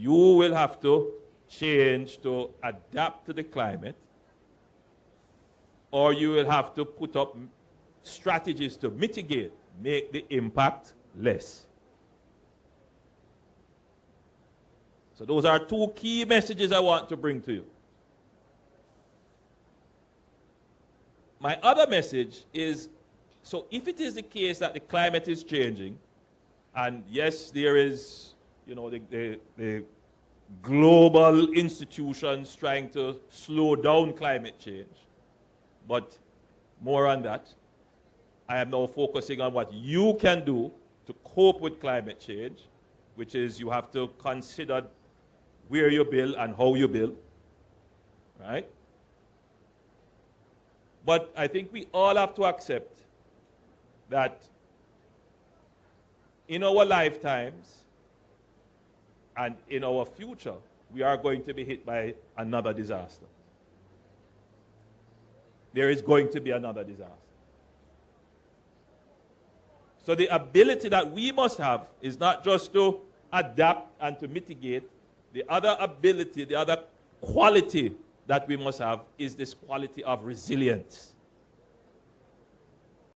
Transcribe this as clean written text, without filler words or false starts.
You will have to change to adapt to the climate, or you will have to put up strategies to mitigate, make the impact less. So those are two key messages I want to bring to you. My other message is, so if it is the case that the climate is changing, and yes, there is, the global institutions trying to slow down climate change, but more on that. I am now focusing on what you can do to cope with climate change, which is you have to consider where you build and how you build, right? But I think we all have to accept that in our lifetimes and in our future, we are going to be hit by another disaster. There is going to be another disaster. So the ability that we must have is not just to adapt and to mitigate. The other ability, the other quality that we must have is this quality of resilience.